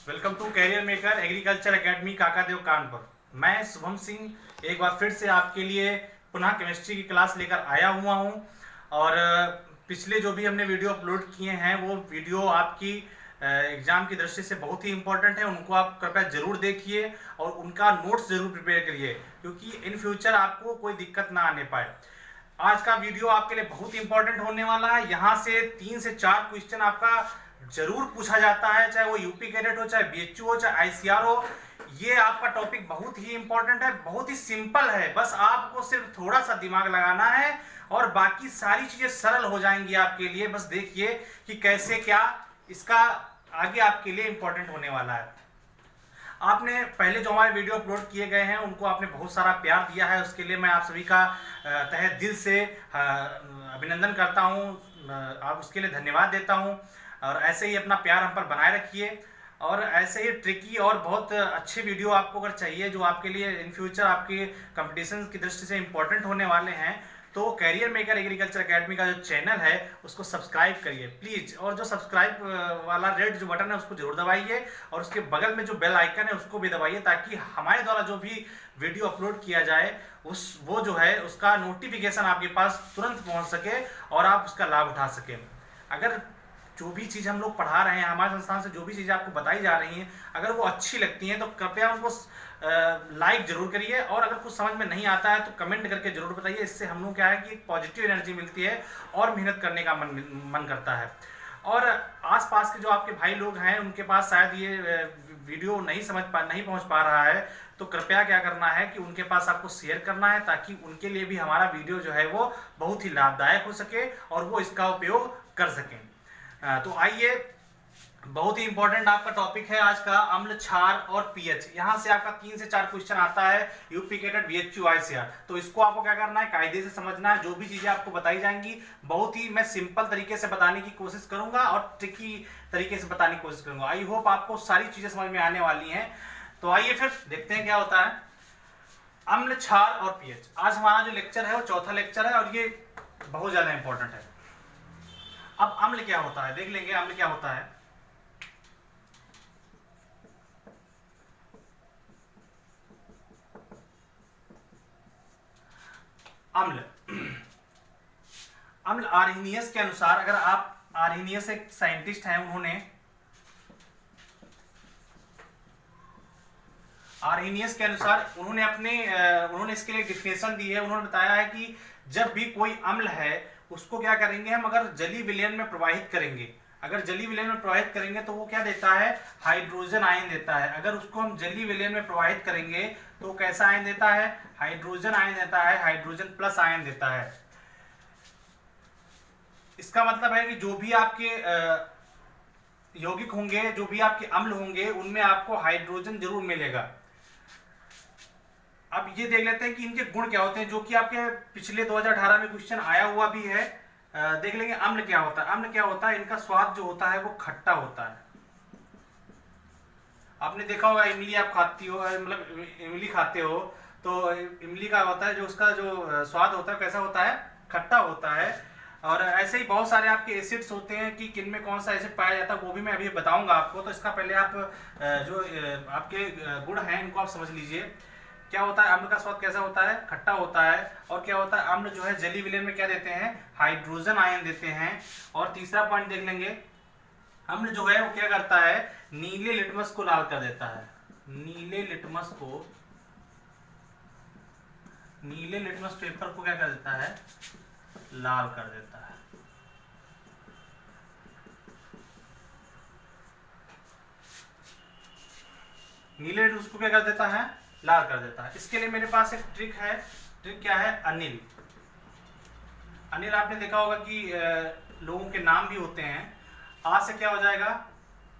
Welcome to career maker agriculture academy Kakadeo Kanpur. मैं शुभम सिंह एक बार फिर से आपके लिए पुनः केमिस्ट्री की क्लास लेकर आया हुआ हूं। और पिछले जो भी हमने वीडियो अपलोड किए हैं वो वीडियो आपकी एग्जाम की दृष्टि से बहुत ही इंपॉर्टेंट है। उनको आप कृपया जरूर देखिए और उनका नोट्स जरूर प्रिपेयर करिए, क्योंकि इन फ्यूचर आपको कोई दिक्कत ना आने पाए। आज का वीडियो आपके लिए बहुत इंपॉर्टेंट होने वाला है। यहाँ से 3 से 4 क्वेश्चन आपका जरूर पूछा जाता है, चाहे वो यूपी कैडेट हो, चाहे बीएचयू हो, चाहे आईसीआर हो। ये आपका टॉपिक बहुत ही इंपॉर्टेंट है, बहुत ही सिंपल है। बस आपको सिर्फ थोड़ा सा दिमाग लगाना है और बाकी सारी चीजें सरल हो जाएंगी आपके लिए। बस देखिए कि कैसे क्या इसका आगे आपके लिए इंपॉर्टेंट होने वाला है। आपने पहले जो हमारे वीडियो अपलोड किए गए हैं उनको आपने बहुत सारा प्यार दिया है, उसके लिए मैं आप सभी का तहे दिल से अभिनंदन करता हूं। आप उसके लिए धन्यवाद देता हूं। और ऐसे ही अपना प्यार हम पर बनाए रखिए। और ऐसे ही ट्रिकी और बहुत अच्छे वीडियो आपको अगर चाहिए जो आपके लिए इन फ्यूचर आपके कंपटीशन की दृष्टि से इंपॉर्टेंट होने वाले हैं, तो कैरियर मेकर एग्रीकल्चर एकेडमी का जो चैनल है उसको सब्सक्राइब करिए प्लीज। और जो सब्सक्राइब वाला रेड जो बटन है उसको जरूर दबाइए और उसके बगल में जो बेल आइकन है उसको भी दबाइए, ताकि हमारे द्वारा जो भी वीडियो अपलोड किया जाए वो जो है उसका नोटिफिकेशन आपके पास तुरंत पहुंच सके और आप उसका लाभ उठा सकें। अगर जो भी चीज़ हम लोग पढ़ा रहे हैं, हमारे संस्थान से जो भी चीज़ें आपको बताई जा रही हैं, अगर वो अच्छी लगती हैं तो कृपया उनको लाइक जरूर करिए। और अगर कुछ समझ में नहीं आता है तो कमेंट करके जरूर बताइए। इससे हम लोग क्या है कि पॉजिटिव एनर्जी मिलती है और मेहनत करने का मन करता है। और आसपास के जो आपके भाई लोग हैं उनके पास शायद ये वीडियो नहीं पहुंच पा रहा है, तो कृपया क्या करना है कि उनके पास आपको शेयर करना है, ताकि उनके लिए भी हमारा वीडियो जो है वो बहुत ही लाभदायक हो सके और वो इसका उपयोग कर सकें। तो आइए, बहुत ही इंपॉर्टेंट आपका टॉपिक है आज का अम्ल, क्षार और पीएच। यहां से आपका 3 से 4 क्वेश्चन आता है यूपी कैडेट, बीएचयू, आईसीआर। तो इसको आपको क्या करना है, कायदे से समझना है। जो भी चीजें आपको बताई जाएंगी बहुत ही मैं सिंपल तरीके से बताने की कोशिश करूंगा और ट्रिकी तरीके से बताने की कोशिश करूंगा। आई होप आपको सारी चीजें समझ में आने वाली हैं। तो आइए फिर देखते हैं क्या होता है। अम्ल, क्षार और पीएच आज हमारा जो लेक्चर है वो चौथा लेक्चर है और ये बहुत ज्यादा इंपॉर्टेंट है। अब अम्ल क्या होता है देख लेंगे। अम्ल क्या होता है? अम्ल अम्ल आर्हेनियस के अनुसार, अगर आप आर्हेनियस एक साइंटिस्ट हैं, आर्हेनियस के अनुसार उन्होंने इसके लिए डिफिनेशन दी है। उन्होंने बताया है कि जब भी कोई अम्ल है उसको क्या करेंगे हम, अगर जलीय विलयन में प्रवाहित करेंगे, अगर जलीय विलयन में प्रवाहित करेंगे तो वो क्या देता है, हाइड्रोजन आयन देता है। अगर उसको हम जलीय विलयन में प्रवाहित करेंगे तो कैसा आयन देता है, हाइड्रोजन आयन देता है, हाइड्रोजन प्लस आयन देता है। इसका मतलब है कि जो भी आपके यौगिक होंगे, जो भी आपके अम्ल होंगे, उनमें आपको हाइड्रोजन जरूर मिलेगा। अब ये देख लेते हैं कि इनके गुण क्या होते हैं, जो कि आपके पिछले 2018 में क्वेश्चन आया हुआ भी है। देख लेंगे अम्ल क्या होता है। अम्ल क्या होता है, इनका स्वाद जो होता है वो खट्टा होता है। आपने देखा होगा इमली आप खाती हो, मतलब इमली खाते हो तो इमली का होता है जो उसका जो स्वाद होता है कैसा होता है, खट्टा होता है। और ऐसे ही बहुत सारे आपके एसिड्स होते हैं कि किन में कौन सा एसिड पाया जाता है वो भी मैं अभी बताऊंगा आपको। तो इसका पहले आप जो आपके गुण हैं इनको आप समझ लीजिए। क्या होता है, अम्ल का स्वाद कैसा होता है, खट्टा होता है। और क्या होता है, अम्ल जो है जलीय विलयन में क्या देते हैं, हाइड्रोजन आयन देते हैं। और तीसरा पॉइंट देख लेंगे, अम्ल जो है वो क्या करता है, नीले लिटमस को लाल कर देता है। नीले लिटमस पेपर को क्या कर देता है, लाल कर देता है। नीले लिटमस को क्या कर देता है, लाल कर देता है। इसके लिए मेरे पास एक ट्रिक है। ट्रिक क्या है, अनिल। अनिल आपने देखा होगा कि लोगों के नाम भी होते हैं। आ से क्या हो जाएगा,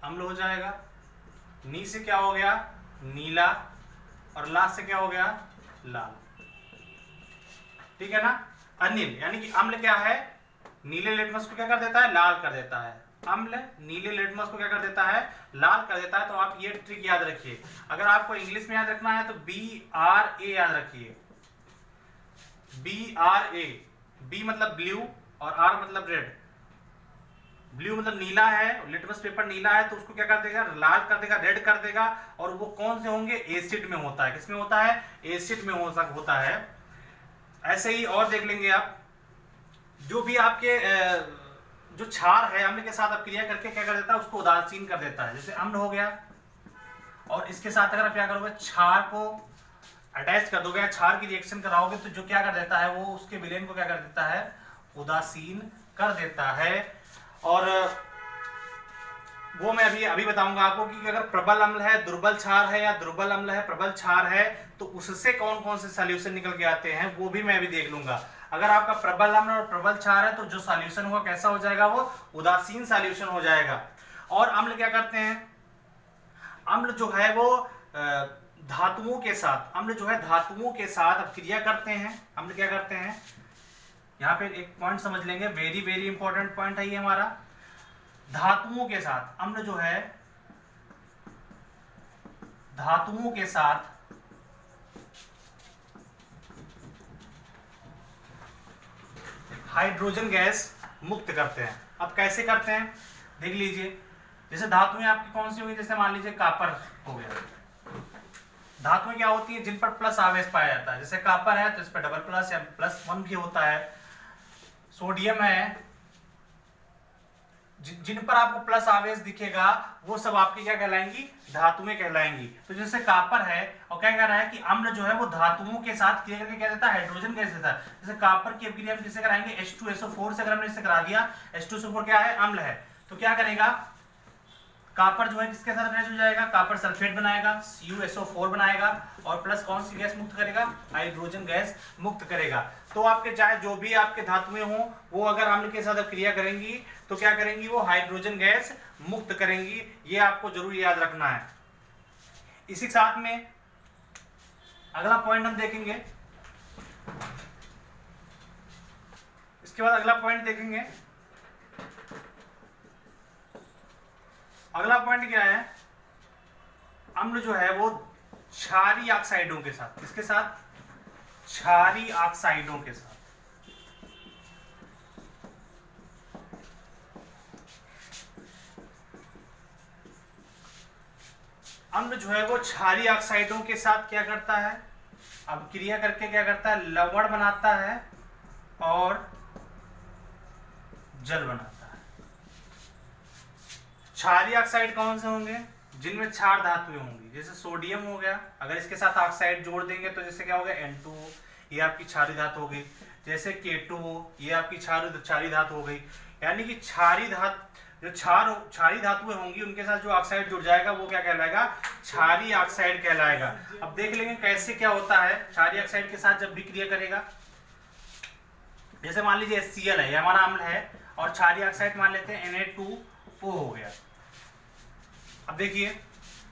अम्ल हो जाएगा। नी से क्या हो गया, नीला। और ला से क्या हो गया, लाल। ठीक है ना। अनिल यानी कि अम्ल क्या है, नीले लिटमस को क्या कर देता है, लाल कर देता है। अम्ल नीले लिटमस को क्या कर देता है, लाल कर देता है। तो आप ये ट्रिक याद रखिए। अगर आपको इंग्लिश में याद रखना है तो BRA याद रखिए। BRA, बी मतलब ब्लू और आर मतलब रेड। ब्लू मतलब नीला है, लिटमस पेपर नीला है तो उसको क्या कर देगा, लाल कर देगा, रेड कर देगा। और वो कौन से होंगे, एसिड में होता है। किसमें होता है, एसिड में होता है। ऐसे ही और देख लेंगे आप, जो भी आपके जो क्षार है अम्ल के साथ अपक्रिया करके क्या कर देता है, उसको उदासीन कर देता है। जैसे अम्ल हो गया, और इसके साथ अगर आप क्या करोगे, क्षार को अटैच कर दोगे, क्षार की रिएक्शन कराओगे, तो जो क्या कर देता है, वो उसके विलेन को क्या कर देता है, उदासीन कर देता है। और वो मैं अभी बताऊंगा आपको कि अगर प्रबल अम्ल है, दुर्बल क्षार है, या दुर्बल अम्ल है, प्रबल क्षार है, तो उससे कौन कौन से सॉल्यूशन निकल के आते हैं, वो भी मैं अभी देख लूंगा। अगर आपका प्रबल अम्ल और प्रबल क्षार है तो जो सॉल्यूशन होगा कैसा हो जाएगा, वो उदासीन सॉल्यूशन हो जाएगा। और अम्ल क्या करते हैं, अम्ल जो है वो धातुओं के साथ, अम्ल जो है धातुओं के साथ अपक्रिया करते हैं। अम्ल क्या करते हैं, यहाँ पे एक पॉइंट समझ लेंगे, वेरी वेरी इंपॉर्टेंट पॉइंट है ये हमारा। धातुओं के साथ अम्ल जो है धातुओं के साथ हाइड्रोजन गैस मुक्त करते हैं। अब कैसे करते हैं देख लीजिए। जैसे धातुएं आपकी कौन सी होंगी, जैसे मान लीजिए कॉपर हो गया। धातुएं क्या होती हैं, जिन पर प्लस आवेश पाया जाता है। जैसे कॉपर है तो इस पर डबल प्लस या +1 भी होता है। सोडियम है, जिन पर आपको प्लस आवेश दिखेगा वो सब आपकी क्या कहलाएंगी, धातुएं कहलाएंगी। तो जैसे कॉपर है, और क्या कह रहा है कि अम्ल जो है वो धातुओं के साथ क्रिया करके क्या देता है, हाइड्रोजन गैस देता है। जैसे कॉपर की अपक्रिया हम किससे कराएंगे, H2SO4 से। अगर हमने इससे करा दिया, H2SO4 क्या है, अम्ल है, तो क्या करेगा, कॉपर जो है किसके साथ अटैच हो जाएगा, कॉपर सल्फेट बनाएगा, CuSO4 बनाएगा, और प्लस कौन सी गैस मुक्त करेगा, हाइड्रोजन गैस मुक्त करेगा। तो आपके चाहे जो भी आपके धातुएं हो, वो अगर अम्ल के साथ क्रिया करेंगी तो क्या करेंगी, वो हाइड्रोजन गैस मुक्त करेंगी। ये आपको जरूर याद रखना है। इसी के साथ में अगला पॉइंट हम देखेंगे। इसके बाद अगला पॉइंट देखेंगे। अगला पॉइंट क्या है, अम्ल जो है वो क्षारीय ऑक्साइडों के साथ, किसके साथ, क्षारीय ऑक्साइडों के साथ। अम्ल जो है वो क्षारीय ऑक्साइडों के साथ क्या करता है, अब क्रिया करके क्या करता है, लवण बनाता है और जल बनाता है। क्षारीय ऑक्साइड कौन से होंगे, जिनमें क्षार धातुएं होंगी। जैसे सोडियम हो गया, अगर इसके साथ ऑक्साइड जोड़ देंगे तो जैसे क्या हो गया, N2, ये आपकी क्षारीय धातु हो गई। जैसे K2, ये आपकी क्षारीय धातु हो गई। यानी कि जो क्षारीय धातुएं होंगी उनके साथ जो ऑक्साइड जुड़ जाएगा वो क्या कहलाएगा, क्षारीय ऑक्साइड कहलाएगा। अब देख लेंगे कैसे क्या होता है क्षारीय ऑक्साइड के साथ जब भी क्रिया करेगा। जैसे मान लीजिए HCl है, ये हमारा अम्ल है, और क्षारीय ऑक्साइड मान लेते हैं Na2O हो गया। अब देखिए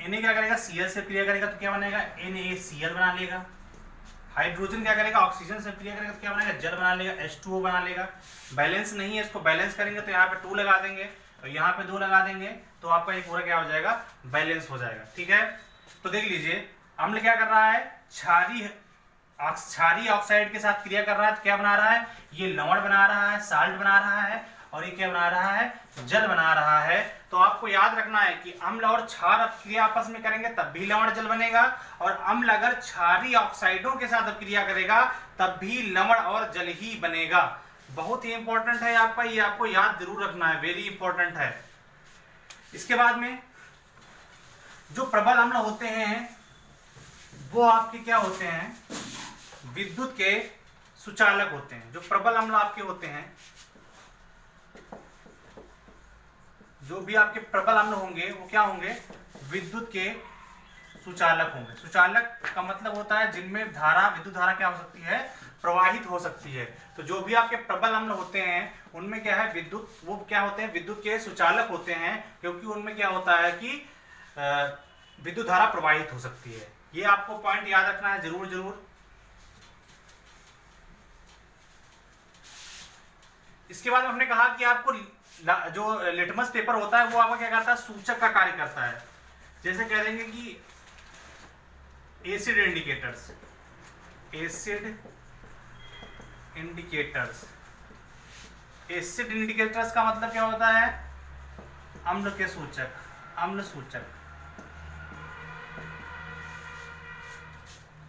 Na क्या करेगा, Cl से क्रिया करेगा तो क्या बनेगा, NaCl बना लेगा। हाइड्रोजन क्या करेगा, ऑक्सीजन से क्रिया करेगा तो क्या बनेगा, जल बना लेगा, H2O बना लेगा। बैलेंस नहीं है, इसको बैलेंस करेंगे तो यहाँ पे 2 लगा देंगे, तो यहाँ पे 2 लगा देंगे, तो आपका ये पूरा क्या हो जाएगा, बैलेंस हो जाएगा। ठीक है, तो देख लीजिए अम्ल क्या कर रहा है, क्षारीय ऑक्साइड के साथ क्रिया कर रहा है, तो क्या बना रहा है, ये लवण बना रहा है, साल्ट बना रहा है, और ये क्या बना रहा है, जल बना रहा है। तो आपको याद रखना है कि अम्ल और क्षार अपक्रिया आपस में करेंगे तब भी लवण जल बनेगा, और अम्ल अगर क्षारीय ऑक्साइडों के साथ अपक्रिया करेगा तब भी लवण और जल ही बनेगा। बहुत ही इंपॉर्टेंट है आपका, ये आपको याद जरूर रखना है, वेरी इंपॉर्टेंट है। इसके बाद में जो प्रबल अम्ल होते हैं वो आपके क्या होते हैं, विद्युत के सुचालक होते हैं। जो प्रबल अम्ल आपके होते हैं, जो भी आपके प्रबल अम्ल होंगे वो क्या होंगे, विद्युत के सुचालक होंगे। सुचालक का मतलब होता है जिनमें विद्युत धारा क्या हो सकती है, प्रवाहित हो सकती है। तो जो भी आपके प्रबल अम्ल होते हैं उनमें क्या है, वो क्या होते हैं, विद्युत के सुचालक होते हैं, क्योंकि उनमें क्या होता है कि विद्युत धारा प्रवाहित हो सकती है। ये आपको पॉइंट याद रखना है जरूर जरूर। इसके बाद हमने कहा कि आपको जो लिटमस पेपर होता है वो आपका क्या करता है, सूचक का कार्य करता है। जैसे कह देंगे कि एसिड इंडिकेटर्स, एसिड इंडिकेटर्स का मतलब क्या होता है, अम्ल के सूचक, अम्ल सूचक।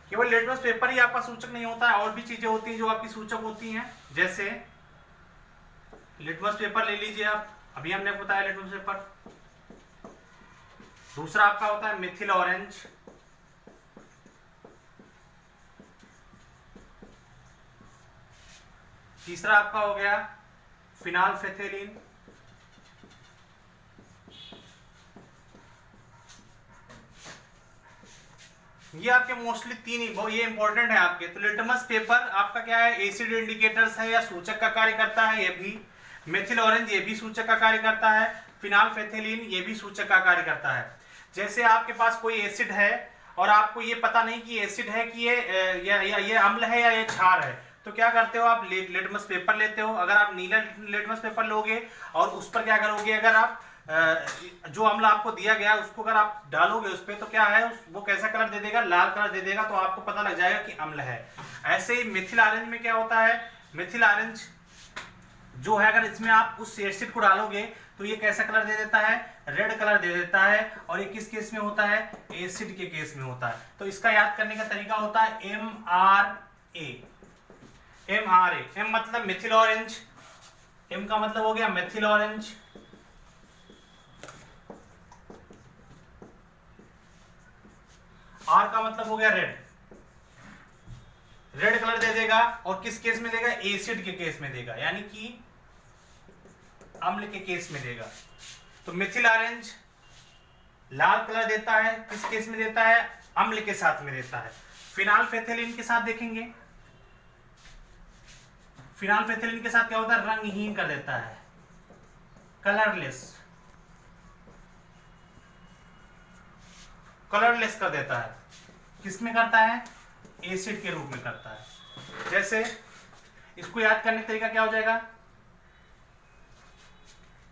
केवल लिटमस पेपर ही आपका सूचक नहीं होता है, और भी चीजें होती हैं जो आपकी सूचक होती हैं। जैसे लिटमस पेपर ले लीजिए आप, अभी हमने बताया लिटमस पेपर। दूसरा आपका होता है मिथिल ऑरेंज, तीसरा आपका हो गया फिनाल्फेथेलिन, ये आपके मोस्टली तीन ही, ये इंपॉर्टेंट है आपके। तो लिटमस पेपर आपका क्या है, एसिड इंडिकेटर्स है या सूचक का कार्य करता है, ये भी। मेथिल ऑरेंज ये भी सूचक का कार्य करता है। फिनाल्फेथेलिन ये भी सूचक का कार्य करता है। जैसे आपके पास कोई एसिड है और आपको ये पता नहीं कि एसिड है कि ये अम्ल है या ये क्षार है, तो क्या करते हो आप, लिटमस पेपर लेते हो। अगर आप नीला लिटमस पेपर लोगे और उस पर क्या करोगे, अगर आप जो अम्ल आपको दिया गया उसको अगर आप डालोगे उस पर, तो क्या है, वो कैसा कलर दे देगा, लाल कलर दे देगा, तो आपको पता लग जाएगा कि अम्ल है। ऐसे ही मिथिल ऑरेंज में क्या होता है, मिथिल ऑरेंज जो है, अगर इसमें आप उस एसिड को डालोगे तो ये कैसा कलर दे देता है, रेड कलर दे देता है। और ये किस केस में होता है, एसिड के केस में होता है। तो इसका याद करने का तरीका होता है MRA। MRA, M मतलब मिथिल ऑरेंज, M का मतलब हो गया मिथिल ऑरेंज, R का मतलब हो गया रेड, रेड कलर दे देगा। और किस केस में देगा, एसिड के केस में देगा, यानी कि अम्ल के केस में देगा। तो मिथिल ऑरेंज लाल कलर देता है, किस केस में देता है, अम्ल के साथ में देता है। फिनाल्फेथेलिन के साथ देखेंगे, फिनाल्फेथेलिन के साथ क्या होता है, रंगहीन कर देता है, कलरलेस, कलरलेस कर देता है। किसमें करता है, एसिड के रूप में करता है। जैसे इसको याद करने का तरीका क्या हो जाएगा,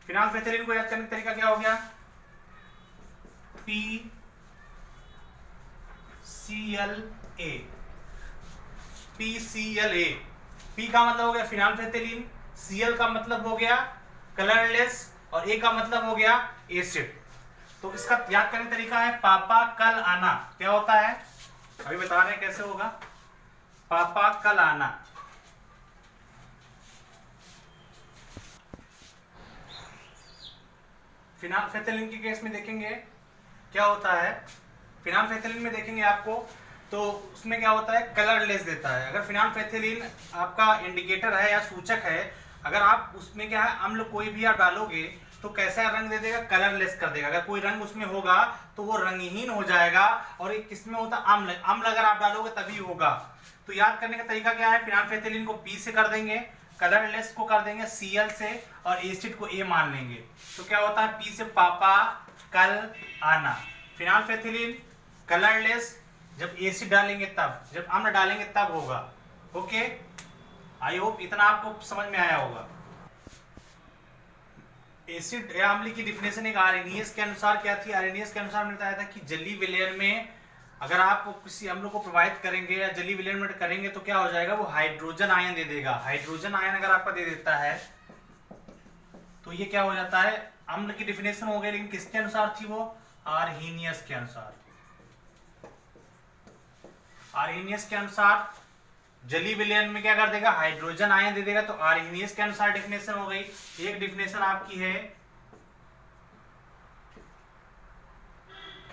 फिनाल्फेथेलिन को याद करने का तरीका क्या हो गया, PClA, PClA। P का मतलब हो गया फिनाल्फेथेलिन, Cl का मतलब हो गया कलरलेस, और A का मतलब हो गया एसिड। तो इसका याद करने का तरीका है पापा कल आना। क्या होता है, अभी बता रहे हैं कैसे होगा, पापा कल आना। फिनाल्फेथेलिन के केस में देखेंगे क्या होता है, फिनाल्फेथेलिन में देखेंगे आपको, तो उसमें क्या होता है, कलरलेस देता है। अगर फिनाल्फेथेलिन आपका इंडिकेटर है या सूचक है, अगर आप उसमें क्या है, अम्ल कोई भी आप डालोगे तो कैसा रंग दे देगा, कलरलेस कर देगा। अगर कोई रंग उसमें होगा तो वो रंगहीन हो जाएगा। और एक किसमें होता है, अम्ल, अम्ल अगर आप डालोगे तभी होगा। तो याद करने का तरीका क्या है, फिनाल्फेथेलिन को P से कर देंगे, कलरलेस को कर देंगे Cl से, और एसिड को A मान लेंगे। तो क्या होता है, P से पापा कल आना। फिनाल्फेथेलिन कलरलेस, जब एसिड डालेंगे तब, जब अम्ल डालेंगे तब होगा। ओके, आई होप इतना आपको समझ में आया होगा। एसिड या अम्ल की डिफिनेशन एक आर्हेनियस के अनुसार क्या थी, आर्हेनियस के अनुसार मैंने बताया था कि जलीय विलयन में अगर आप किसी अम्ल को प्रवाहित करेंगे या जलीय विलयन में करेंगे तो क्या हो जाएगा, वो हाइड्रोजन आयन दे देगा। हाइड्रोजन आयन अगर आपका दे देता है तो ये क्या हो जाता है, अम्ल की डिफिनेशन हो गई, लेकिन किसके अनुसार थी वो, आर्हेनियस के अनुसार। आर्हेनियस के अनुसार जलीय विलयन में क्या कर देगा, हाइड्रोजन आयन दे देगा। तो आर्हेनियस के अनुसार डिफिनेशन हो गई। एक डिफिनेशन आपकी है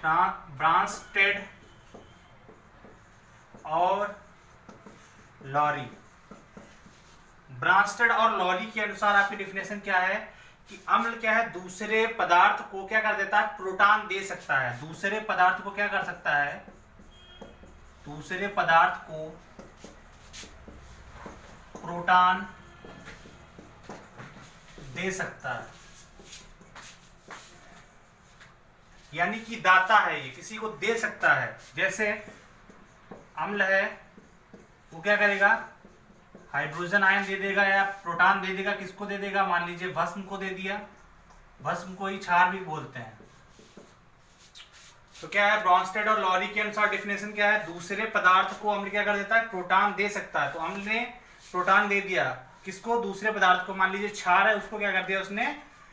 ब्रांस्टेड और लॉरी। ब्रांस्टेड और लॉरी के अनुसार आपकी डिफिनेशन क्या है कि अम्ल क्या है, दूसरे पदार्थ को क्या कर देता है, प्रोटॉन दे सकता है। दूसरे पदार्थ को क्या कर सकता है, दूसरे पदार्थ को प्रोटॉन दे सकता है, यानी कि दाता है, ये किसी को दे सकता है। जैसे अम्ल है, वो क्या करेगा, हाइड्रोजन आयन दे देगा या प्रोटॉन दे देगा। किसको दे देगा, मान लीजिए भस्म को दे दिया, भस्म को ही क्षार भी बोलते हैं। तो क्या है, ब्रॉन्स्टेड और लॉरी के अनुसार डिफिनेशन क्या है, दूसरे पदार्थ को अम्ल क्या कर देता है, प्रोटॉन दे सकता है। तो अम्ल ने प्रोटॉन दे दिया किसको, दूसरे पदार्थ को। मान लीजिए क्षार है, उसको क्या कर दिया उसने,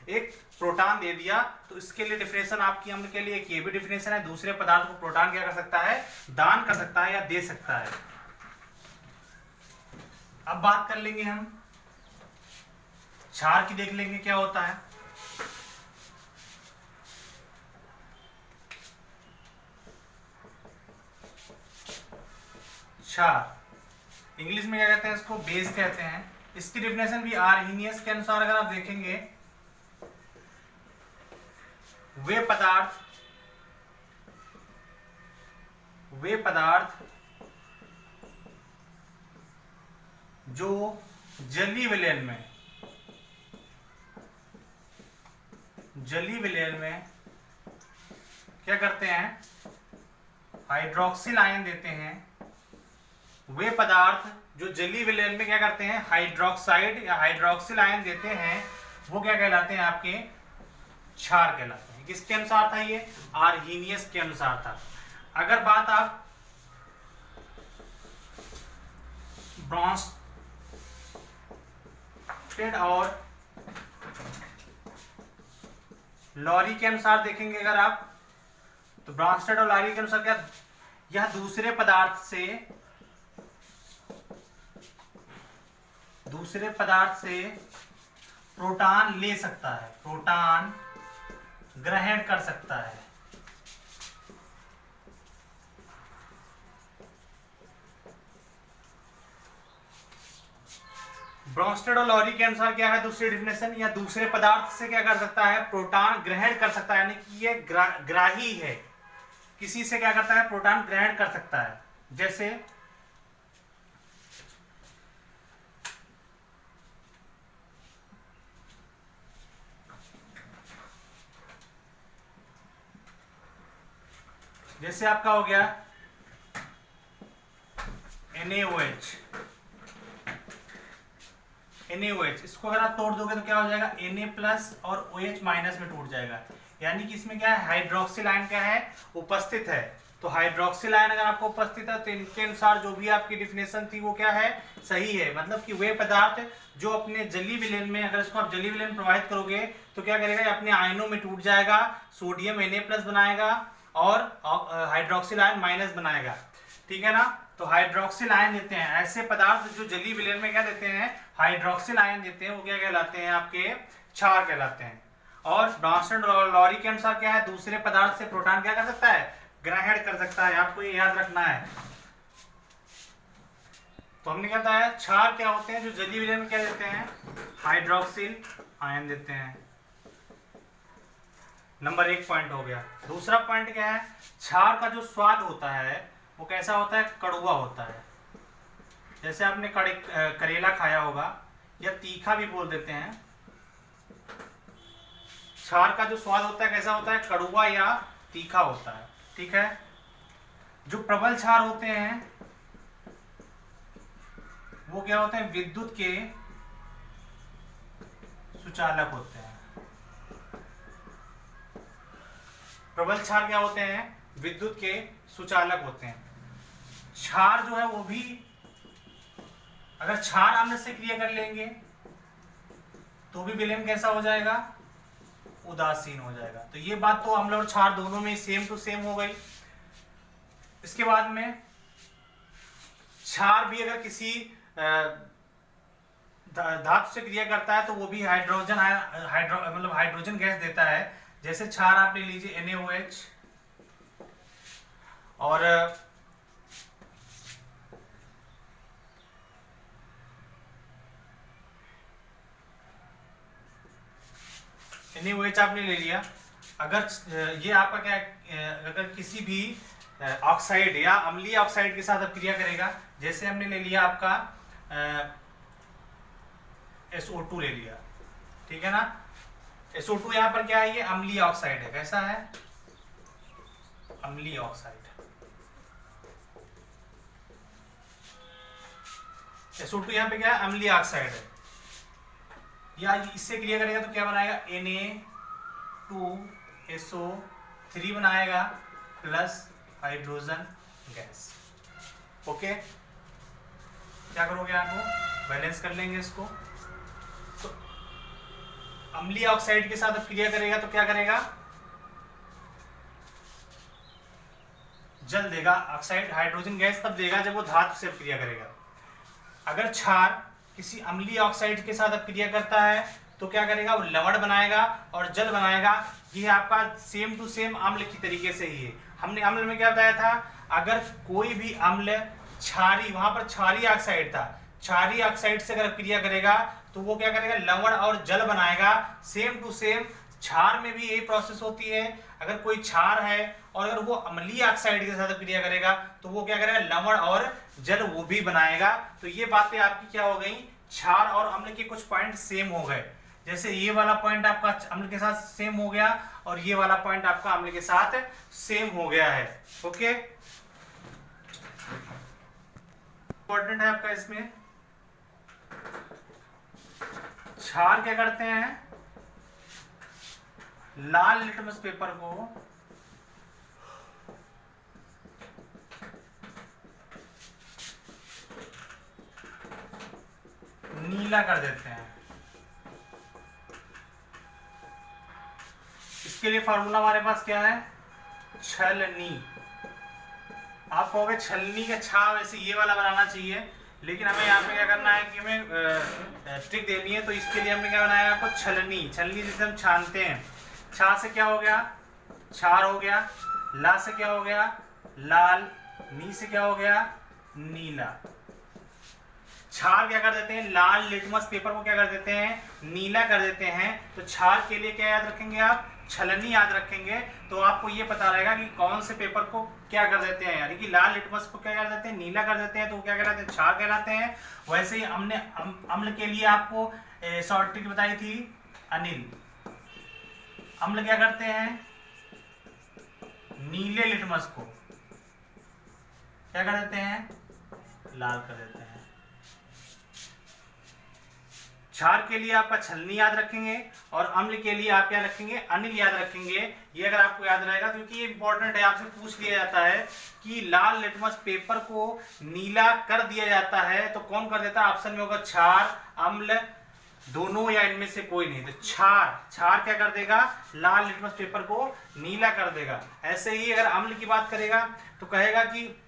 एक प्रोटॉन दे दिया, तो इसके लिए डिफिनेशन आपकी हमने के लिए एक ये भी डिफिनेशन है, दूसरे पदार्थ को प्रोटॉन क्या कर सकता है, दान कर सकता है या दे सकता है। अब बात कर लेंगे हम क्षार की, देख लेंगे क्या होता है। क्षार इंग्लिश में क्या कहते हैं, इसको बेस कहते हैं। इसकी डिफिनेशन भी आर्हीनियस के अनुसार अगर आप देखेंगे, वे पदार्थ जो जलीय विलयन में क्या करते हैं, हाइड्रोक्सिल आयन देते हैं। वे पदार्थ जो जलीय विलयन में क्या करते हैं, हाइड्रोक्साइड या हाइड्रोक्सिल आयन देते हैं, वो क्या कहलाते हैं, आपके क्षार कहलाते हैं। किसके अनुसार था ये, आर्हीनियस के अनुसार था। अगर बात आप ब्रॉन्स्टेड और लॉरी के अनुसार देखेंगे अगर आप, तो ब्रॉन्स्टेड और लॉरी के अनुसार क्या, यह दूसरे पदार्थ से प्रोटॉन ले सकता है, प्रोटॉन ग्रहण कर सकता है। ब्रॉन्स्टेड और लॉरी के अनुसार क्या है दूसरी डिफिनेशन, या दूसरे पदार्थ से क्या कर सकता है, प्रोटॉन ग्रहण कर सकता है, यानी कि ये ग्राही है, किसी से क्या करता है, प्रोटॉन ग्रहण कर सकता है। जैसे आपका हो गया NaOH, इसको अगर आप तोड़ दोगे तो क्या हो जाएगा, Na+ और OH- में टूट जाएगा। यानी कि इसमें क्या है, हाइड्रोक्सिल आयन क्या है, उपस्थित है। तो हाइड्रोक्सिल आयन अगर आपको उपस्थित है तो इनके अनुसार जो भी आपकी डिफिनेशन थी वो क्या है, सही है। मतलब कि वे पदार्थ जो अपने जलीय विलयन में, अगर इसको आप जलीय विलयन प्रोवाइड करोगे तो क्या करेगा, अपने आयनों में टूट जाएगा, सोडियम Na+ बनाएगा और हाइड्रोक्सिल आयन माइनस बनाएगा, ठीक है ना। तो हाइड्रोक्सिल आयन देते हैं, ऐसे पदार्थ जो जलीय विलयन में क्या देते हैं, हाइड्रोक्सिल आयन देते हैं, वो क्या कहलाते हैं, आपके क्षार कहलाते हैं। और ब्रॉन्स्टेड और लॉरी के अनुसार क्या है, दूसरे पदार्थ से प्रोटॉन क्या कर सकता है, ग्रहण कर सकता है। आपको ये याद रखना है। तो हमने क्या बताया, क्षार क्या होते हैं, जो जलीय विलयन में क्या देते हैं, हाइड्रोक्सिल आयन देते हैं। नंबर 1 पॉइंट हो गया। दूसरा पॉइंट क्या है, क्षार का जो स्वाद होता है वो कैसा होता है, कड़वा होता है। जैसे आपने करेला खाया होगा, या तीखा भी बोल देते हैं। क्षार का जो स्वाद होता है कैसा होता है, कड़वा या तीखा होता है, ठीक है। जो प्रबल क्षार होते हैं वो क्या होते हैं, विद्युत के सुचालक होते हैं। प्रबल क्षार क्या होते हैं, विद्युत के सुचालक होते हैं। क्षार जो है वो भी, अगर क्षार आम्ल से क्रिया कर लेंगे तो भी विलयन कैसा हो जाएगा, उदासीन हो जाएगा। तो ये बात तो अम्ल और क्षार दोनों में सेम टू सेम हो गई। इसके बाद में क्षार भी अगर किसी धातु से क्रिया करता है तो वो भी हाइड्रोजन गैस देता है। जैसे क्षार आप ले लीजिए NaOH, और NaOH आपने ले लिया। अगर ये आपका क्या, अगर किसी भी ऑक्साइड या अम्लीय ऑक्साइड के साथ अब क्रिया करेगा, जैसे हमने ले लिया आपका SO2 ले लिया, ठीक है ना। SO2 यहाँ पर क्या है, ये अम्लीय ऑक्साइड है। कैसा है, अम्लीय ऑक्साइड। SO2 यहाँ पे क्या है, अम्लीय ऑक्साइड है। या इससे क्रिया करेगा तो क्या बनाएगा, Na2SO3 बनाएगा प्लस हाइड्रोजन गैस। ओके, क्या करोगे, आपको बैलेंस कर लेंगे इसको। तो अम्लीय ऑक्साइड के साथ क्रिया करेगा तो क्या करेगा, जल देगा, ऑक्साइड हाइड्रोजन गैस तब देगा जब वो धातु से क्रिया करेगा। अगर क्षार किसी अम्लीय ऑक्साइड के साथ क्रिया करता है तो क्या करेगा, वो लवण बनाएगा और जल बनाएगा। ये आपका सेम टू सेम अम्ल की तरीके से ही है। हमने अम्ल में क्या बताया था, अगर कोई भी अम्ल क्षारी, वहां पर क्षारीय ऑक्साइड था, क्षारीय ऑक्साइड से अगर क्रिया करेगा तो वो क्या करेगा, लवण और जल बनाएगा। सेम टू सेम क्षार में भी यही प्रोसेस होती है। अगर कोई क्षार है और अगर वो अम्लीय ऑक्साइड के साथ क्रिया करेगा तो वो क्या करेगा, लवण और जल वो भी बनाएगा। तो ये बातें आपकी क्या हो गई, क्षार और अम्ल के कुछ पॉइंट सेम हो गए। जैसे ये वाला पॉइंट आपका अम्ल के साथ सेम हो गया और ये वाला पॉइंट आपका अम्ल के साथ सेम हो गया है। ओके, इंपॉर्टेंट है आपका इसमें। क्षार क्या करते हैं, लाल लिटमस पेपर को नीला कर देते हैं। इसके लिए फार्मूला हमारे पास क्या है, छलनी। आप कहोगे छलनी का छा वैसे ये वाला बनाना चाहिए, लेकिन हमें यहाँ पे क्या करना है कि हमें ट्रिक देनी है। तो इसके लिए हमने क्या बनाया आपको, छलनी। छलनी जिसे हम छानते हैं। छा से क्या हो गया, क्षार हो गया। ला से क्या हो गया, लाल। नी से क्या हो गया, नीला। क्षार क्या कर देते हैं, लाल लिटमस पेपर को क्या कर देते हैं, नीला कर देते हैं। तो क्षार के लिए क्या याद रखेंगे आप, छलनी याद रखेंगे। तो आपको ये पता रहेगा कि कौन से पेपर को क्या कर देते हैं, यानी कि लाल लिटमस को क्या कर देते हैं, नीला कर देते हैं, तो वो क्या कहलाते हैं, क्षार कहलाते हैं। वैसे ही हमने अम्ल के लिए आपको शॉर्ट ट्रिक बताई थी, अनिल। अम्ल क्या करते हैं, नीले लिटमस को क्या कर देते हैं, लाल कर देते हैं। क्षार के लिए आपका छलनी याद रखेंगे और अम्ल के लिए आप क्या रखेंगे, अनिल याद रखेंगे। ये अगर आपको याद रहेगा, क्योंकि ये इंपॉर्टेंट है, आपसे पूछ लिया जाता है कि लाल लिटमस पेपर को नीला कर दिया जाता है तो कौन कर देता है। ऑप्शन में होगा क्षार, अम्ल, दोनों या इनमें से कोई नहीं। तो क्षार क्या कर देगा, लाल लिटमस पेपर को नीला कर देगा। ऐसे ही अगर अम्ल की बात करेगा तो कहेगा कि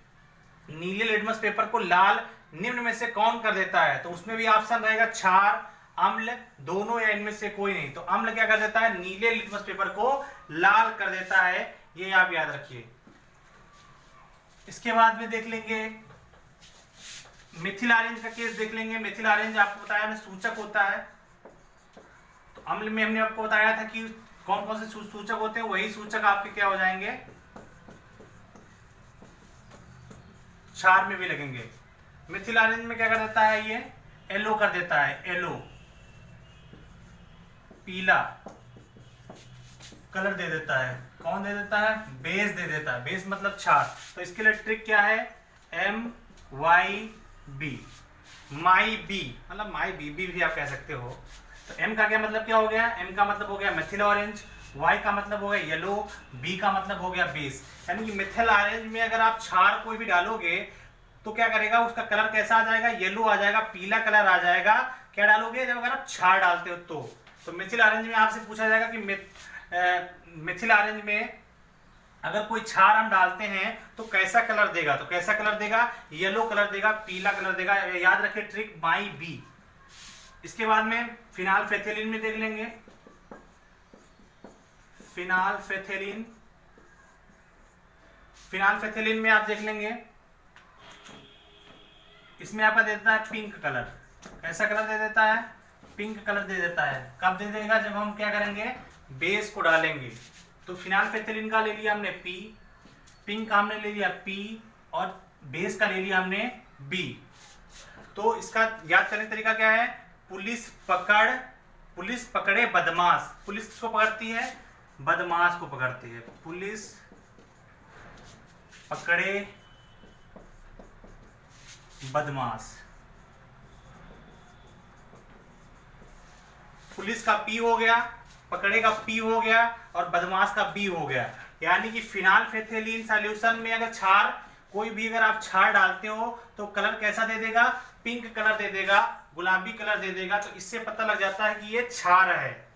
नीले लिटमस पेपर को लाल निम्न में से कौन कर देता है। तो उसमें भी ऑप्शन रहेगा क्षार, अम्ल, दोनों या इनमें से कोई नहीं। तो अम्ल क्या कर देता है, नीले लिटमस पेपर को लाल कर देता है। ये आप याद रखिए। इसके बाद में देख लेंगे मिथिल ऑरेंज का केस देख लेंगे। मिथिल ऑरेंज आपको बताया सूचक होता है। तो अम्ल में हमने आपको बताया था कि कौन कौन से सूचक होते हैं, वही सूचक आपके क्या हो जाएंगे, क्षार में भी लगेंगे। मिथिल ऑरेंज में क्या कर देता है, ये येलो कर देता है, येलो, पीला कलर दे देता है। कौन दे देता है, बेस दे देता है। बेस मतलब क्षार। तो इसके लिए ट्रिक क्या है, MYB, माई बी, मतलब माई बीबी भी आप कह सकते हो। तो M का क्या मतलब क्या हो गया, M का मतलब हो गया मिथिल ऑरेंज, Y का मतलब हो गया येलो, B का मतलब हो गया बेस। यानी कि मिथिल ऑरेंज में अगर आप क्षार कोई भी डालोगे तो क्या करेगा, उसका कलर कैसा आ जाएगा, येलो आ जाएगा, पीला कलर आ जाएगा। क्या डालोगे, जब अगर आप क्षार डालते हो तो मिथिल ऑरेंज में आपसे पूछा जाएगा कि मिथिल ऑरेंज में अगर कोई क्षार हम डालते हैं तो कैसा कलर देगा। तो कैसा कलर देगा, येलो कलर देगा, पीला कलर देगा। याद रखिए ट्रिक बाई बी। इसके बाद में फिनाल्फेथिलीन में देख लेंगे। फिनाल्फेथिलीन में आप देख लेंगे, इसमें आपका दे देता है पिंक कलर। कैसा कलर दे देता है, पिंक कलर दे देता है। कब दे देगा, जब हम क्या करेंगे, बेस को डालेंगे। तो फिनाल्फेथिलीन का ले लिया हमने P, पिंक का हमने ले लिया P और बेस का ले लिया हमने B। तो इसका याद करने का तरीका क्या है, पुलिस पकड़े बदमाश। पुलिस किसको पकड़ती है, बदमाश को पकड़ती है। पुलिस पकड़े बदमाश। पुलिस का P हो गया, पकड़े का P हो गया और बदमाश का B हो गया। यानी कि फिनाल्फेथिलीन सॉल्यूशन में अगर क्षार, कोई भी अगर आप क्षार डालते हो तो कलर कैसा दे देगा, पिंक कलर दे देगा, गुलाबी कलर दे देगा। तो इससे पता लग जाता है कि ये क्षार है।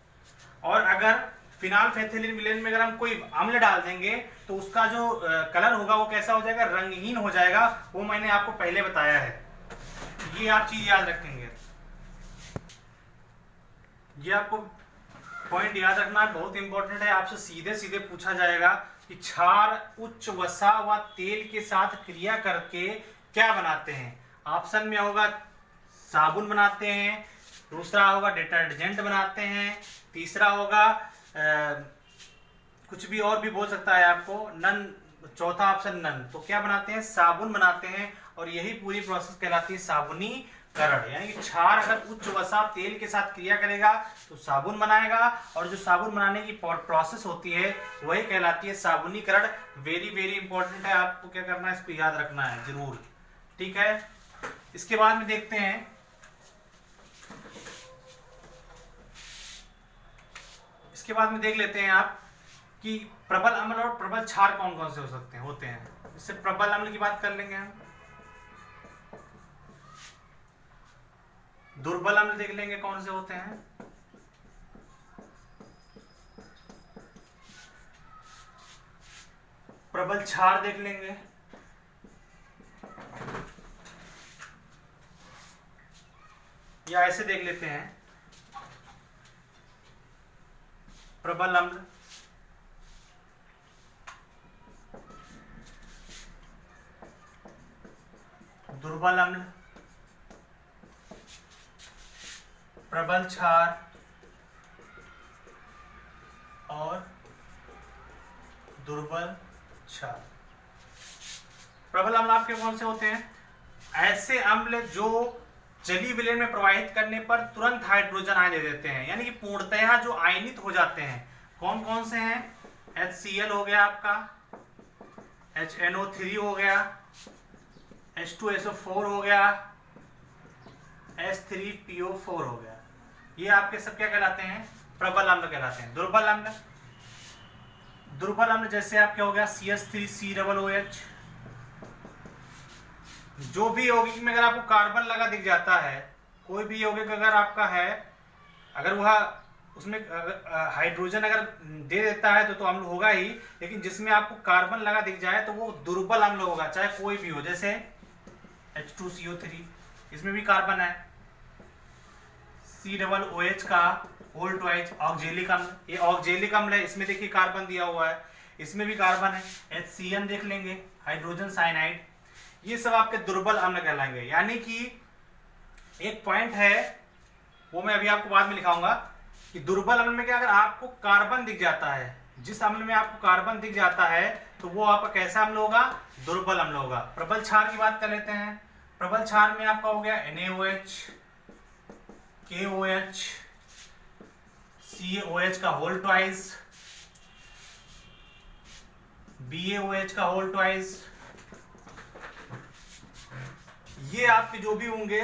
और अगर फिनाइलफेथिलीन विलेन में अगर हम कोई अम्ल डाल देंगे तो उसका जो कलर होगा वो कैसा हो जाएगा, रंगहीन हो जाएगा। वो मैंने आपको पहले बताया है, ये आप चीज याद रखेंगे। ये आपको पॉइंट याद रखना बहुत इंपॉर्टेंट है। आपसे सीधे सीधे पूछा जाएगा कि क्षार उच्च वसा व तेल के साथ क्रिया करके क्या बनाते हैं। ऑप्शन में होगा साबुन बनाते हैं, दूसरा होगा डिटर्जेंट बनाते हैं, तीसरा होगा कुछ भी और भी बोल सकता है आपको, नन, चौथा ऑप्शन नन। तो क्या बनाते हैं, साबुन बनाते हैं। और यही पूरी प्रोसेस कहलाती है साबुनीकरण। यानी कि क्षार अगर उच्च वसा तेल के साथ क्रिया करेगा तो साबुन बनाएगा, और जो साबुन बनाने की प्रोसेस होती है वही कहलाती है साबुनीकरण। वेरी वेरी इंपॉर्टेंट है, आपको क्या करना है, इसको याद रखना है जरूर, ठीक है। इसके बाद में देखते हैं इसके बाद में देख लेते हैं आप कि प्रबल अम्ल और प्रबल क्षार कौन कौन से हो सकते हैं होते हैं। इससे प्रबल अम्ल की बात कर लेंगे हम, दुर्बल अम्ल देख लेंगे कौन से होते हैं, प्रबल क्षार देख लेंगे, या ऐसे देख लेते हैं प्रबल अम्ल, दुर्बल अम्ल, प्रबल क्षार और दुर्बल क्षार। प्रबल अम्ल आपके कौन से होते हैं, ऐसे अम्ल जो जलीय विलयन में प्रवाहित करने पर तुरंत हाइड्रोजन आयन दे देते हैं, यानी कि पूर्णतः जो आयनित हो जाते हैं। कौन कौन से हैं, HCl हो गया आपका, HNO3 हो गया, H2SO4 हो गया, H3PO4 हो गया। ये आपके सब क्या कहलाते हैं, प्रबल अम्ल कहलाते हैं। दुर्बल अम्ल, दुर्बल अम्ल जैसे आपके हो गया CH3COOH। जो भी यौगिक में अगर आपको कार्बन लगा दिख जाता है, कोई भी यौगिक अगर आपका है, अगर वह उसमें हाइड्रोजन अगर दे देता है तो अम्ल होगा ही, लेकिन जिसमें आपको कार्बन लगा दिख जाए तो वो दुर्बल अम्ल होगा, चाहे कोई भी हो। जैसे H2CO3, इसमें भी कार्बन है, COOH का होल ट्वाइस ऑक्जेलिक अम्ल, ये ऑक्जेलिक अम्ल है, इसमें देखिए कार्बन दिया हुआ है, इसमें भी कार्बन है। HCN देख लेंगे, हाइड्रोजन साइनाइड, ये सब आपके दुर्बल अम्ल कहलाएंगे। यानी कि एक पॉइंट है वो मैं अभी आपको बाद में लिखाऊंगा कि दुर्बल अम्ल में क्या, अगर आपको कार्बन दिख जाता है, जिस अम्ल में आपको कार्बन दिख जाता है तो वो आपका कैसा अम्ल होगा, दुर्बल अम्ल होगा। प्रबल क्षार की बात कर लेते हैं। प्रबल क्षार में आपका हो गया NaOH, KOH, CaOH का होल ट्वाइस, BaOH का होल ट्वाइस। ये आपके जो भी होंगे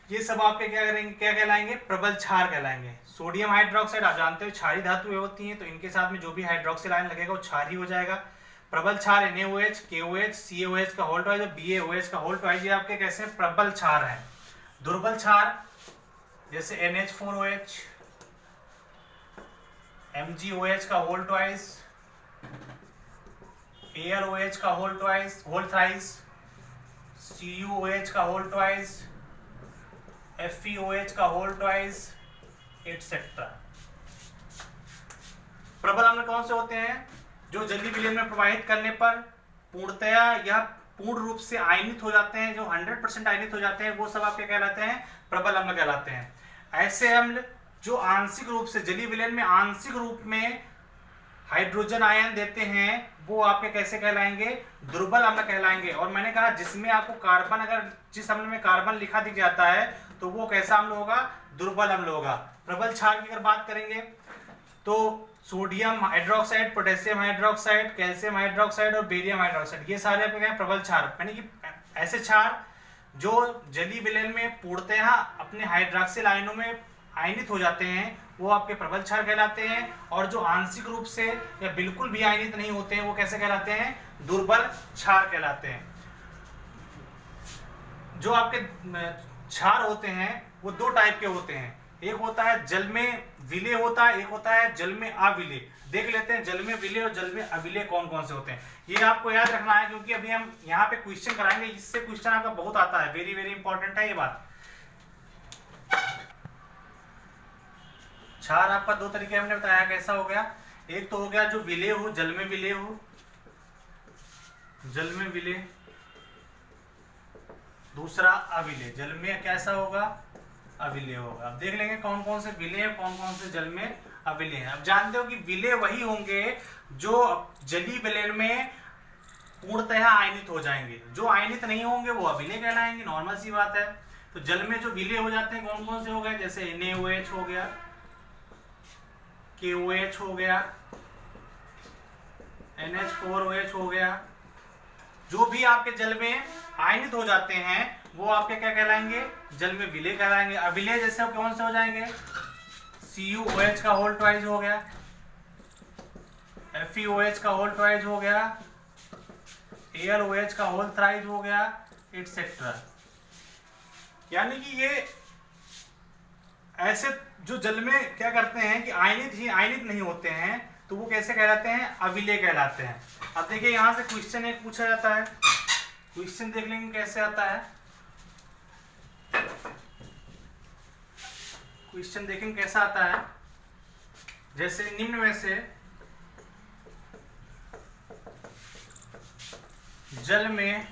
ये सब आपके क्या करेंगे, क्या कहलाएंगे, प्रबल क्षार कहलाएंगे। सोडियम हाइड्रोक्साइड आप जानते हो क्षारी धातुएं होती हैं, तो इनके साथ में जो भी हाइड्रोक्सिल आयन लगेगा वो क्षारी हो जाएगा। प्रबल क्षार NaOH, KOH, CaOH का होल ट्वाइस और BaOH का होल ट्वाइस, ये आपके कैसे प्रबल क्षार हैं। दुर्बल क्षार जैसे NH4OH, MgOH का होल ट्वाइस, AlOH का होल थ्राइस, CuOH का होल ट्वाइस, FeOH का होल ट्वाइस, एटसेट्रा। प्रबल अम्ल कौन से होते हैं, जो जलीय विलयन में प्रवाहित करने पर पूर्णतया या पूर्ण रूप से आयनित हो जाते हैं, जो 100% आयनित हो जाते हैं, वो सब आपके कहलाते हैं प्रबल अम्ल कहलाते हैं। ऐसे अम्ल जो आंशिक रूप से जलीय विलयन में आंशिक रूप में हाइड्रोजन आयन देते हैं वो आपके कैसे कहलाएंगे, दुर्बल अम्ल कहलाएंगे। और मैंने कहा जिसमें आपको कार्बन, अगर जिस अम्ल में कार्बन लिखा दिख जाता है तो वो कैसा अम्ल होगा, दुर्बल अम्ल होगा। प्रबल क्षार की अगर बात करेंगे तो sodium hydroxide, potassium hydroxide, calcium hydroxide और बेरियम हाइड्रोक्साइड, ये सारे आपके क्या प्रबल क्षार, यानी कि ऐसे क्षार जो जलीय विलयन में पूर्णतः अपने हाइड्रोक्सिल आयनों में आयनित हो जाते हैं वो आपके प्रबल क्षार कहलाते हैं। और जो आंशिक रूप से या बिल्कुल भी आयनित नहीं होते हैं वो कैसे कहलाते हैं, दुर्बल क्षार कहलाते हैं। जो आपके क्षार होते हैं वो दो टाइप के होते हैं, एक होता है जल में विलेय होता है, एक होता है जल में अविलेय। देख लेते हैं जल में विलेय और जल में अविलेय कौन कौन से होते हैं। ये आपको याद रखना है क्योंकि अभी हम यहाँ पे क्वेश्चन कराएंगे, इससे क्वेश्चन आपका बहुत आता है, वेरी वेरी इंपॉर्टेंट है ये बात। क्षार आपका दो तरीके हमने बताया, कैसा हो गया, एक तो हो गया जो विलेय हो, जल में विलेय हो, जल में विलेय, दूसरा अविलेय, जल में कैसा होगा, अविलेय होगा। अब देख लेंगे कौन कौन से विलेय है, कौन कौन से जल में अविलेय है। अब जानते हो कि विलेय वही होंगे जो जलीय विलयन में पूर्णतः आयनित हो जाएंगे, जो आयनित नहीं होंगे वो अविलेय कहलाएंगे, नॉर्मल सी बात है। तो जल में जो विलेय हो जाते हैं कौन कौन से हो गए, जैसे NaOH हो गया, KOH हो गया, NH4OH हो गया। जो भी आपके जल में आयनित हो जाते हैं वो आपके क्या कहलाएंगे, जल में विलेय कहलाएंगे। अविलेय जैसे कौन से हो जाएंगे, CuOH का होल ट्वाइस हो गया, FeOH का होल ट्वाइस हो गया, AlOH का होल थ्राइस हो गया, एटसेट्रा। यानी कि ये ऐसे जो जल में क्या करते हैं कि आयनित नहीं होते हैं, तो वो कैसे कहलाते हैं, अविलेय कहलाते हैं। अब देखिए यहां से क्वेश्चन एक पूछा जाता है, क्वेश्चन देख लेंगे कैसे आता है। क्वेश्चन देखेंगे कैसा आता है, जैसे निम्न में से जल में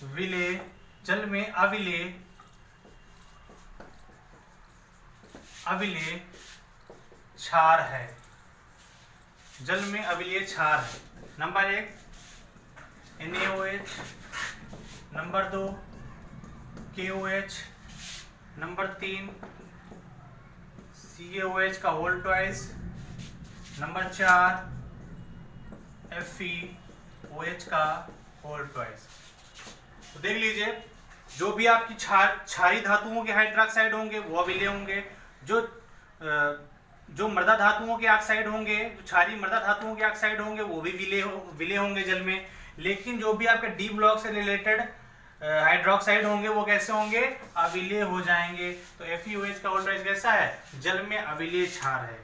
विलेय, जल में अविलेय, अविलेय क्षार है, जल में अविलेय क्षार है। Number 1 NaOH, number 2 KOH, number 3 CaOH का होल ट्वाइस, नंबर 4 FeOH का होल ट्वाइस। तो देख लीजिए जो भी आपकी क्षारी धातुओं के हाइड्रोक्साइड होंगे वो अविलेय होंगे, जो मृदा धातुओं के ऑक्साइड होंगे, जो क्षारी मृदा धातुओं के ऑक्साइड होंगे वो भी विलेय होंगे जल में। लेकिन जो भी आपके डी ब्लॉक से रिलेटेड हाइड्रोक्साइड होंगे वो कैसे होंगे, अविलेय हो जाएंगे। तो FeOH का होल ट्वाइस कैसा है, जल में अविलेय क्षार है।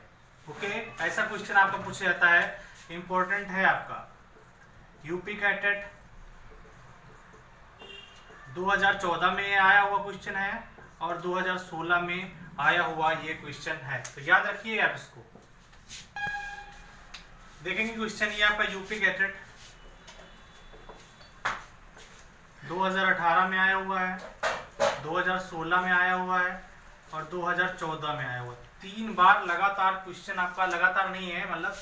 ओके, ऐसा क्वेश्चन आपका पूछा जाता है, इंपॉर्टेंट है आपका। यूपी का टेट 2014 में आया हुआ क्वेश्चन है और 2016 में आया हुआ ये क्वेश्चन है, तो याद रखिए आप इसको। देखेंगे क्वेश्चन ये आपका यूपी कैटेट 2018 में आया हुआ है, 2016 में आया हुआ है और 2014 में आया हुआ है। 3 बार लगातार क्वेश्चन आपका, लगातार नहीं है मतलब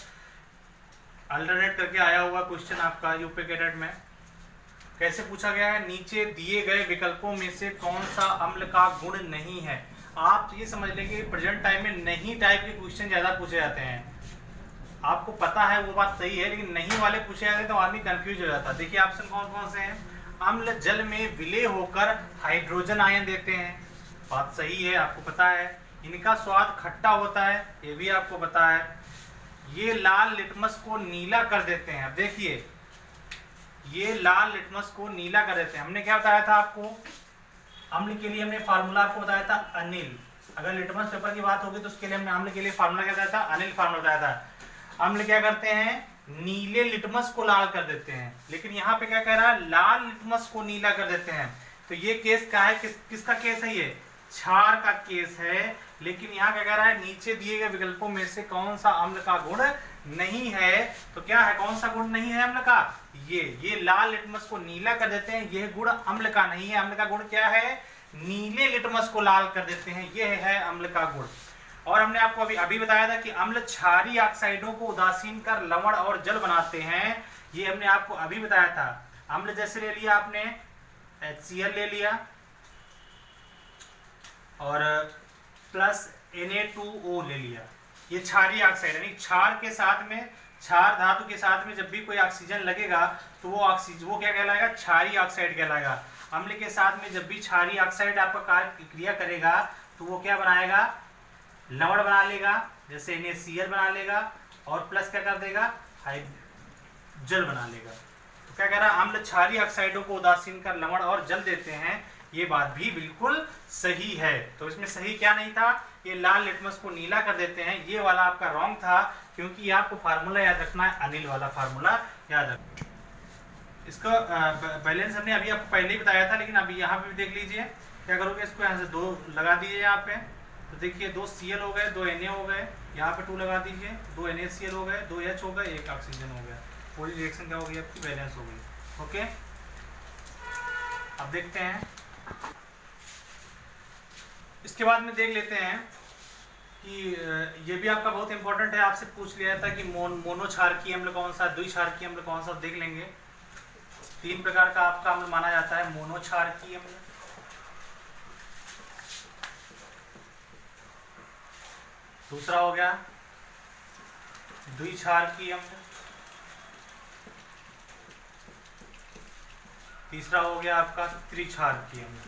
अल्टरनेट करके आया हुआ क्वेश्चन आपका यूपी कैडेट में। कैसे पूछा गया है, नीचे दिए गए विकल्पों में से कौन सा अम्ल का गुण नहीं है। आप ये समझ लेंगे प्रेजेंट टाइम में नहीं टाइप के क्वेश्चन ज्यादा पूछे जाते हैं। आपको पता है वो बात सही है, लेकिन नहीं वाले पूछे जाते हैं तो आदमी कंफ्यूज हो जाता है। देखिए ऑप्शन कौन कौन से हैं, अम्ल जल में विलेय होकर हाइड्रोजन आयन देते हैं, बात सही है, आपको पता है। इनका स्वाद खट्टा होता है, ये भी आपको पता है। ये लाल लिटमस को नीला कर देते हैं। अब देखिए ये लाल लिटमस को नीला कर देते हैं। हमने क्या बताया था आपको, अम्ल के लिए हमने फार्मूला आपको बताया था अनिल। अगर लिटमस पेपर की बात होगी तो उसके लिए हमने अम्ल के लिए फार्मूला क्या बताया था, अनिल फार्मूला बताया था। अम्ल क्या करते हैं, नीले लिटमस को लाल कर देते हैं, लेकिन यहाँ पे क्या कह रहा है, लाल लिटमस को नीला कर देते हैं। तो ये केस क्या है, किसका केस है, ये क्षार का केस है। लेकिन यहाँ क्या कह रहा है, नीचे दिए गए विकल्पों में से कौन सा अम्ल का गुण नहीं है। तो क्या है, कौन सा गुण नहीं है अम्ल का, ये लाल लिटमस को नीला कर देते हैं, यह गुण अम्ल का नहीं है। अम्ल का गुण क्या है, नीले लिटमस को लाल कर देते हैं, यह है अम्ल का गुण। और हमने आपको अभी बताया था कि अम्ल क्षारीय ऑक्साइडों को उदासीन कर लवण और जल बनाते हैं, ये हमने आपको अभी बताया था। अम्ल जैसे ले लिया आपने HCl ले लिया और प्लस Na2O ले लिया, ये क्षारीय ऑक्साइड यानी क्षार के साथ में, क्षार धातु के साथ में जब भी कोई ऑक्सीजन लगेगा तो वो ऑक्सीजन वो क्या कहलाएगा, क्षारीय ऑक्साइड कहलाएगा। अम्ल के साथ में जब भी क्षारीय ऑक्साइड आपका कार्य क्रिया करेगा तो वो क्या बनाएगा, लवण बना लेगा, जैसे NaCl बना लेगा और प्लस क्या कर देगा, जल बना लेगा। तो क्या कह रहा है, अम्ल क्षारीय ऑक्साइडों को उदासीन कर लवण और जल देते हैं, ये बात भी बिल्कुल सही है। तो इसमें सही क्या नहीं था, ये लाल लिटमस को नीला कर देते हैं, ये वाला आपका रॉन्ग था, क्योंकि ये आपको फार्मूला याद रखना है, अनिल वाला फार्मूला याद रखना। इसका बैलेंस हमने अभी आपको पहले ही बताया था, लेकिन अभी यहाँ पे भी देख लीजिए क्या करोगे, इसको यहाँ से 2 लगा दीजिए यहाँ पे, तो देखिए 2 Cl हो गए, 2 Na हो गए, यहाँ पे 2 लगा दीजिए, 2 NaCl हो गए, 2 H हो गए, 1 ऑक्सीजन हो गया, पूरी रिएक्शन क्या हो गई आपकी, बैलेंस हो गई। ओके, अब देखते हैं, इसके बाद में देख लेते हैं कि ये भी आपका बहुत इंपॉर्टेंट है, आपसे पूछ लिया था कि मोनो क्षारकीय अम्ल कौन सा, द्वि क्षारकीय अम्ल कौन सा, देख लेंगे। 3 प्रकार का आपका अम्ल माना जाता है, मोनो क्षारकीय अम्ल, दूसरा हो गया द्विक्षारकीय अम्ल, तीसरा हो गया आपका त्रिक्षारकीय अम्ल।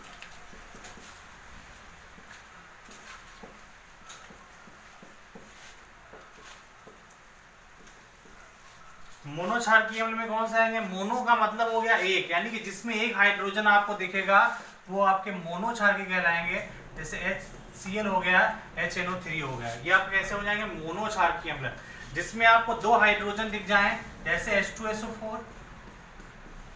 मोनोक्षारकीय अम्ल में कौन सा आएंगे, मोनो का मतलब हो गया एक, यानी कि जिसमें एक हाइड्रोजन आपको दिखेगा वो आपके मोनोक्षारकीय कहलाएंगे। जैसे HCl हो गया, HNO3 हो गया, ये आप कैसे हो जाएंगे, मोनोक्षारकीय अम्ल। जिसमें आपको 2 हाइड्रोजन दिख जाएं, जैसे H2SO4,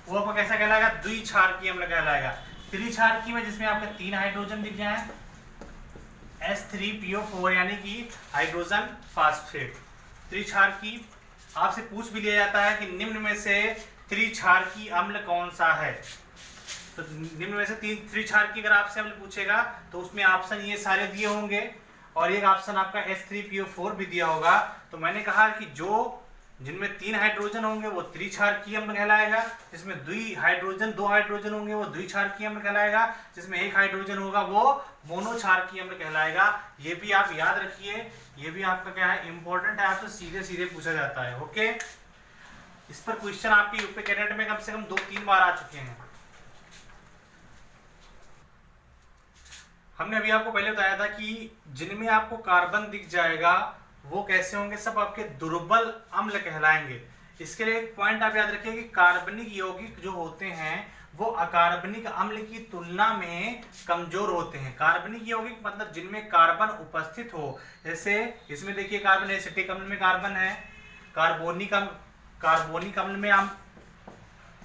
वो आपको कैसा कहलाएगा, द्विक्षारकीय अम्ल कहलाएगा। त्रिक्षारकीय में जिसमें आपके 3 हाइड्रोजन दिख जाएं, H3PO4 यानी कि हाइड्रोजन फास्फेट। त्रिक्षारकीय आपसे पूछ भी लिया जाता है कि निम्न में से त्रिक्षारकीय अम्ल कौन सा है, तो निम्न में से 3 त्रिक्षारकीय अगर आपसे अम्ल पूछेगा तो उसमें ऑप्शन ये सारे दिए होंगे, और एक ऑप्शन आपका H3PO4 भी दिया होगा। तो मैंने कहा कि जो जिनमें 3 हाइड्रोजन होंगे वो त्रिक्षारकीय अम्ल कहलाएगा, जिसमें 2 हाइड्रोजन होंगे वो द्विक्षारकीय अम्ल कहलाएगा, जिसमें 1 हाइड्रोजन होगा वो मोनोक्षारकीय अम्ल कहलाएगा। ये भी आप याद रखिए, ये भी आपका क्या है, इंपॉर्टेंट है, आपसे सीधे सीधे पूछा जाता है। ओके, इस पर क्वेश्चन आपके यूपी कैडेट में कम से कम 2-3 बार आ चुके हैं। हमने अभी आपको पहले बताया था कि जिनमें आपको कार्बन दिख जाएगा वो कैसे होंगे, सब आपके दुर्बल अम्ल कहलाएंगे। इसके लिए एक पॉइंट आप याद रखिए कि कार्बनिक यौगिक जो होते हैं वो अकार्बनिक अम्ल की तुलना में कमजोर होते हैं। कार्बनिक यौगिक मतलब जिनमें कार्बन उपस्थित हो, जैसे इसमें देखिए कार्बन, एसिटिक अम्ल में कार्बन है, कार्बोनिक अम्ल में हम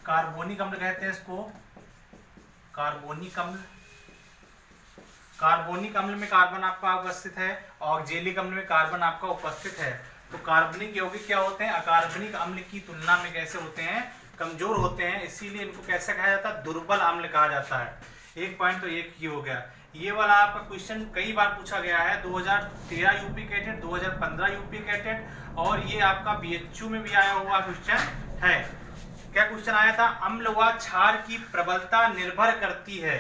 कार्बोनिक अम्ल कहते हैं इसको, कार्बोनिक अम्ल में कार्बन आपका उपस्थित है, ऑक्जेलिक अम्ल में कार्बन आपका उपस्थित है। तो कार्बनिक यौगिक क्या होते हैं, अकार्बनिक अम्ल की तुलना में कैसे होते हैं, कमजोर होते हैं, इसीलिए इनको कैसे कहा जाता है, दुर्बल अम्ल कहा जाता है। एक पॉइंट तो एक ही हो गया। ये वाला आपका क्वेश्चन कई बार पूछा गया है, 2013 यूपी कैटेट, 2015 यूपी कैटेट, और ये आपका BHU में भी आया हुआ क्वेश्चन है। क्या क्वेश्चन आया था, अम्ल व क्षार की प्रबलता निर्भर करती है,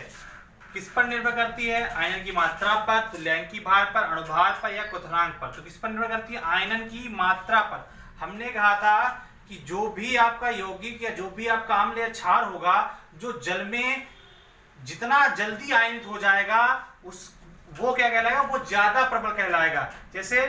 किस पर निर्भर करती है, आयनन की मात्रा पर, तुल्यांकी भार पर, अणुभार पर या क्वथनांक पर। तो किस पर निर्भर करती है, आयनन की मात्रा पर। हमने कहा था कि जो भी आपका यौगिक या जो भी आपका अम्ल या क्षार होगा, जो जल में जितना जल्दी आयनित हो जाएगा वो क्या कहलाएगा, वो ज्यादा प्रबल कहलाएगा। जैसे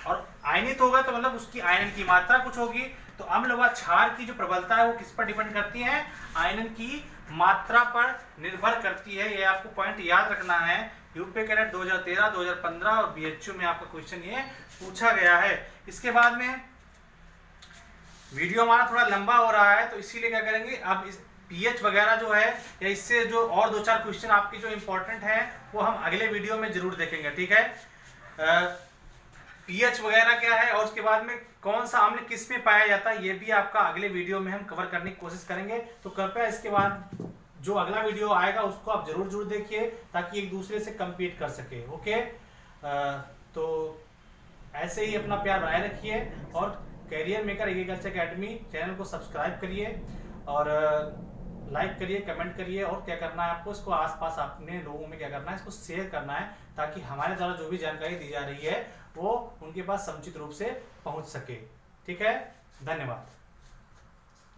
और आयनित होगा तो मतलब उसकी आयनन की मात्रा कुछ होगी। तो अम्ल व क्षार की जो प्रबलता है वो किस पर डिपेंड करती है, आयनन की मात्रा पर निर्भर करती है। ये आपको पॉइंट याद रखना है। यूपी कैडेट 2013, 2015 और BHU में आपका क्वेश्चन ये पूछा गया है। इसके बाद में वीडियो हमारा थोड़ा लंबा हो रहा है, तो इसीलिए क्या करेंगे, अब इस pH वगैरह जो है या इससे जो और 2-4 क्वेश्चन आपके जो इंपॉर्टेंट है वो हम अगले वीडियो में जरूर देखेंगे, ठीक है। pH वगैरह क्या है और उसके बाद में कौन सा अम्ल किस में पाया जाता है, ये भी आपका अगले वीडियो में हम कवर करने की कोशिश करेंगे। तो कृपया इसके बाद जो अगला वीडियो आएगा उसको आप जरूर देखिए, ताकि एक दूसरे से कम्पीट कर सके। ओके, तो ऐसे ही अपना प्यार बनाए रखिए और career maker agriculture academy channel को सब्सक्राइब करिए और लाइक करिए, कमेंट करिए, और क्या करना है आपको, इसको आसपास अपने लोगों में क्या करना है, इसको शेयर करना है, ताकि हमारे द्वारा जो भी जानकारी दी जा रही है वो उनके पास समुचित रूप से पहुंच सके। ठीक है, धन्यवाद।